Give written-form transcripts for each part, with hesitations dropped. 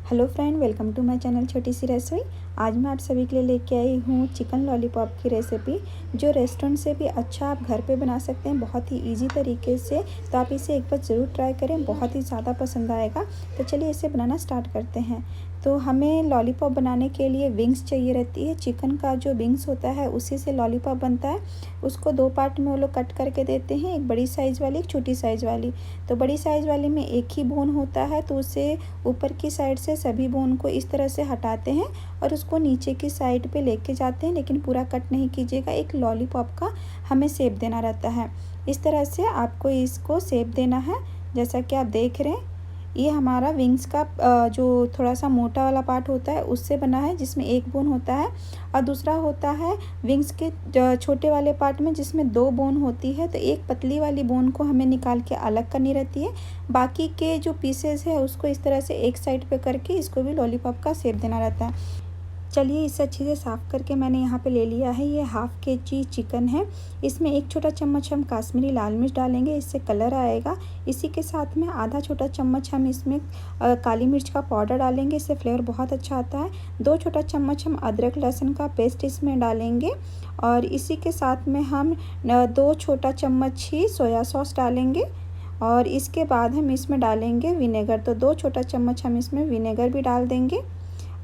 Hello friend, welcome to my channel छोटी सी रसोई। आज मैं आप सभी के लिए लेके आई हूँ चिकन लॉलीपॉप की रेसिपी, जो रेस्टोरेंट से भी अच्छा आप घर पे बना सकते हैं बहुत ही इजी तरीके से। तो आप इसे एक बार ज़रूर ट्राई करें, बहुत ही ज़्यादा पसंद आएगा। तो चलिए इसे बनाना स्टार्ट करते हैं। तो हमें लॉलीपॉप बनाने के लिए विंग्स चाहिए रहती है। चिकन का जो विंग्स होता है उसी से लॉलीपॉप बनता है। उसको दो पार्ट में वो लोग कट करके देते हैं, एक बड़ी साइज़ वाली, एक छोटी साइज़ वाली। तो बड़ी साइज़ वाली में एक ही बोन होता है, तो उसे ऊपर की साइड से सभी बोन को इस तरह से हटाते हैं और उसको नीचे की साइड पे लेके जाते हैं, लेकिन पूरा कट नहीं कीजिएगा। एक लॉलीपॉप का हमें शेप देना रहता है। इस तरह से आपको इसको शेप देना है। जैसा कि आप देख रहे हैं, ये हमारा विंग्स का जो थोड़ा सा मोटा वाला पार्ट होता है उससे बना है, जिसमें एक बोन होता है, और दूसरा होता है विंग्स के छोटे वाले पार्ट में, जिसमें दो बोन होती है। तो एक पतली वाली बोन को हमें निकाल के अलग करनी रहती है। बाकी के जो पीसेस है उसको इस तरह से एक साइड पे करके इसको भी लॉलीपॉप का शेप देना रहता है। चलिए इसे अच्छे से साफ़ करके मैंने यहाँ पे ले लिया है। ये हाफ़ केजी चिकन है। इसमें एक छोटा चम्मच हम काश्मीरी लाल मिर्च डालेंगे, इससे कलर आएगा। इसी के साथ में आधा छोटा चम्मच हम इसमें काली मिर्च का पाउडर डालेंगे, इससे फ्लेवर बहुत अच्छा आता है। दो छोटा चम्मच हम अदरक लहसुन का पेस्ट इसमें डालेंगे, और इसी के साथ में हम दो छोटा चम्मच ही सोया सॉस डालेंगे, और इसके बाद हम इसमें डालेंगे विनेगर। तो दो छोटा चम्मच हम इसमें विनेगर भी डाल देंगे,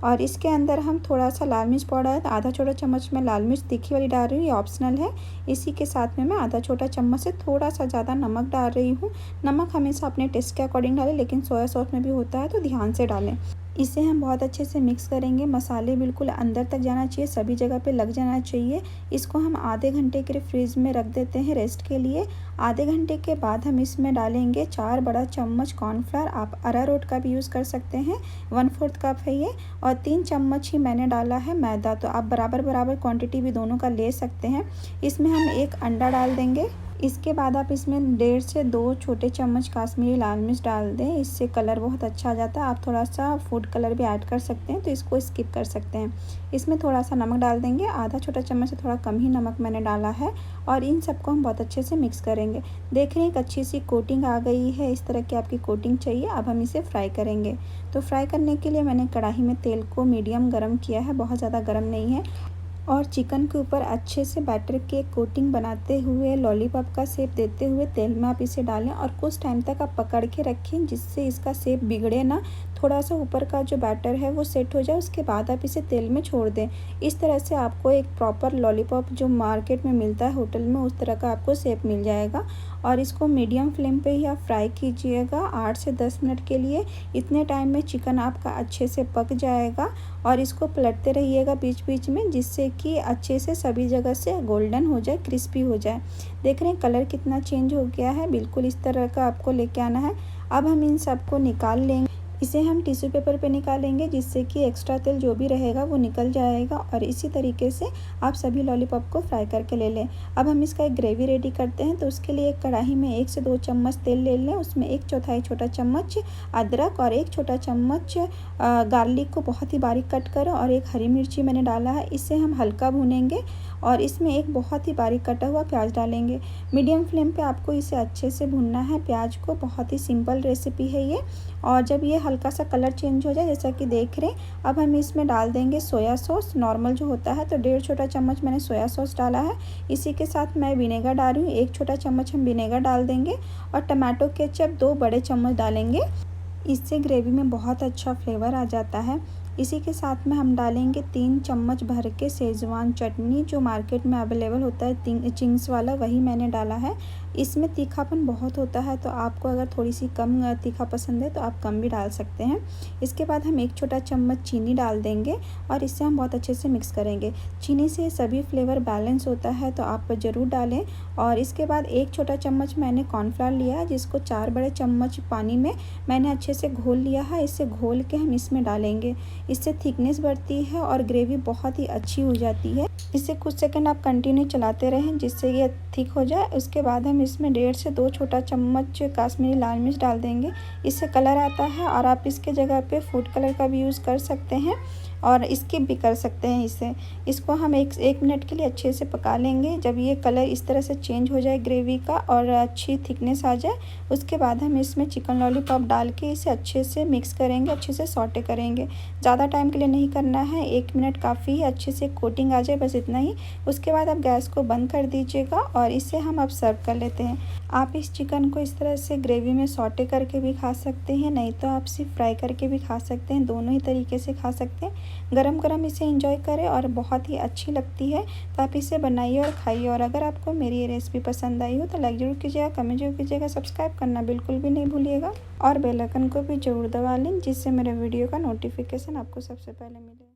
और इसके अंदर हम थोड़ा सा लाल मिर्च पाउडर, आधा छोटा चम्मच में लाल मिर्च तीखी वाली डाल रही हूँ, ये ऑप्शनल है। इसी के साथ में मैं आधा छोटा चम्मच से थोड़ा सा ज़्यादा नमक डाल रही हूँ। नमक हमेशा अपने टेस्ट के अकॉर्डिंग डालें, लेकिन सोया सॉस में भी होता है तो ध्यान से डालें। इसे हम बहुत अच्छे से मिक्स करेंगे। मसाले बिल्कुल अंदर तक जाना चाहिए, सभी जगह पे लग जाना चाहिए। इसको हम आधे घंटे के लिए फ्रिज में रख देते हैं रेस्ट के लिए। आधे घंटे के बाद हम इसमें डालेंगे 4 बड़ा चम्मच कॉर्नफ्लावर। आप अरारोट का भी यूज़ कर सकते हैं, 1/4 कप है ये। और 3 चम्मच ही मैंने डाला है मैदा। तो आप बराबर बराबर क्वांटिटी भी दोनों का ले सकते हैं। इसमें हम एक अंडा डाल देंगे। इसके बाद आप इसमें 1.5 से 2 छोटे चम्मच काश्मीरी लाल मिर्च डाल दें, इससे कलर बहुत अच्छा आ जाता है। आप थोड़ा सा फूड कलर भी ऐड कर सकते हैं, तो इसको स्किप कर सकते हैं। इसमें थोड़ा सा नमक डाल देंगे, आधा छोटा चम्मच से थोड़ा कम ही नमक मैंने डाला है। और इन सबको हम बहुत अच्छे से मिक्स करेंगे। देख रहे हैं एक अच्छी सी कोटिंग आ गई है, इस तरह की आपकी कोटिंग चाहिए। अब हम इसे फ्राई करेंगे। तो फ्राई करने के लिए मैंने कढ़ाई में तेल को मीडियम गर्म किया है, बहुत ज़्यादा गर्म नहीं है। और चिकन के ऊपर अच्छे से बैटर के कोटिंग बनाते हुए, लॉलीपॉप का शेप देते हुए तेल में आप इसे डालें, और कुछ टाइम तक आप पकड़ के रखें, जिससे इसका शेप बिगड़े ना। थोड़ा सा ऊपर का जो बैटर है वो सेट हो जाए, उसके बाद आप इसे तेल में छोड़ दें। इस तरह से आपको एक प्रॉपर लॉलीपॉप जो मार्केट में मिलता है होटल में, उस तरह का आपको शेप मिल जाएगा। और इसको मीडियम फ्लेम पे ही आप फ्राई कीजिएगा 8 से 10 मिनट के लिए। इतने टाइम में चिकन आपका अच्छे से पक जाएगा, और इसको पलटते रहिएगा बीच बीच में, जिससे कि अच्छे से सभी जगह से गोल्डन हो जाए, क्रिस्पी हो जाए। देख रहे हैं कलर कितना चेंज हो गया है, बिल्कुल इस तरह का आपको लेके आना है। अब हम इन सबको निकाल लेंगे। इसे हम टिश्यू पेपर पे निकालेंगे, जिससे कि एक्स्ट्रा तेल जो भी रहेगा वो निकल जाएगा। और इसी तरीके से आप सभी लॉलीपॉप को फ्राई करके ले लें। अब हम इसका एक ग्रेवी रेडी करते हैं। तो उसके लिए एक कढ़ाई में 1 से 2 चम्मच तेल ले लें, उसमें 1/4 छोटा चम्मच अदरक और 1 छोटा चम्मच गार्लिक को बहुत ही बारीक कट करें, और एक हरी मिर्ची मैंने डाला है। इसे हम हल्का भूनेंगे, और इसमें एक बहुत ही बारीक कटा हुआ प्याज डालेंगे। मीडियम फ्लेम पे आपको इसे अच्छे से भूनना है प्याज को। बहुत ही सिंपल रेसिपी है ये। और जब ये हल्का सा कलर चेंज हो जाए, जैसा कि देख रहे हैं, अब हम इसमें डाल देंगे सोया सॉस नॉर्मल जो होता है। तो 1.5 छोटा चम्मच मैंने सोया सॉस डाला है। इसी के साथ मैं विनेगर डाल रही हूँ, 1 छोटा चम्मच हम विनेगर डाल देंगे। और टमाटो केचप 2 बड़े चम्मच डालेंगे, इससे ग्रेवी में बहुत अच्छा फ्लेवर आ जाता है। इसी के साथ में हम डालेंगे 3 चम्मच भर के शेज़वान चटनी, जो मार्केट में अवेलेबल होता है चिंग्स वाला, वही मैंने डाला है। इसमें तीखापन बहुत होता है, तो आपको अगर थोड़ी सी कम तीखा पसंद है तो आप कम भी डाल सकते हैं। इसके बाद हम 1 छोटा चम्मच चीनी डाल देंगे, और इससे हम बहुत अच्छे से मिक्स करेंगे। चीनी से सभी फ्लेवर बैलेंस होता है, तो आप ज़रूर डालें। और इसके बाद 1 छोटा चम्मच मैंने कॉर्नफ्लावर लिया है, जिसको 4 बड़े चम्मच पानी में मैंने अच्छे से घोल लिया है। इसे घोल के हम इसमें डालेंगे, इससे थिकनेस बढ़ती है और ग्रेवी बहुत ही अच्छी हो जाती है। इसे कुछ सेकंड आप कंटिन्यू चलाते रहें, जिससे ये थिक हो जाए। उसके बाद हम इसमें 1.5 से 2 छोटा चम्मच काश्मीरी लाल मिर्च डाल देंगे, इससे कलर आता है। और आप इसके जगह पे फूड कलर का भी यूज़ कर सकते हैं। और स्किप भी कर सकते हैं इसे। इसको हम एक मिनट के लिए अच्छे से पका लेंगे। जब ये कलर इस तरह से चेंज हो जाए ग्रेवी का और अच्छी थिकनेस आ जाए, उसके बाद हम इसमें चिकन लॉलीपॉप डाल के इसे अच्छे से मिक्स करेंगे, अच्छे से सौटे करेंगे। ज़्यादा टाइम के लिए नहीं करना है, 1 मिनट काफ़ी है, अच्छे से कोटिंग आ जाए, बस इतना ही। उसके बाद आप गैस को बंद कर दीजिएगा और इसे हम अब सर्व कर लेते हैं। आप इस चिकन को इस तरह से ग्रेवी में सौटे करके भी खा सकते हैं, नहीं तो आप सिर्फ फ्राई करके भी खा सकते हैं। दोनों ही तरीके से खा सकते हैं। गरम गरम इसे एंजॉय करें और बहुत ही अच्छी लगती है, तो आप इसे बनाइए और खाइए। और अगर आपको मेरी ये रेसिपी पसंद आई हो तो लाइक ज़रूर कीजिएगा, कमेंट जरूर कीजिएगा, सब्सक्राइब करना बिल्कुल भी नहीं भूलिएगा और बेल आइकन को भी ज़रूर दबा लें, जिससे मेरे वीडियो का नोटिफिकेशन आपको सबसे पहले मिले।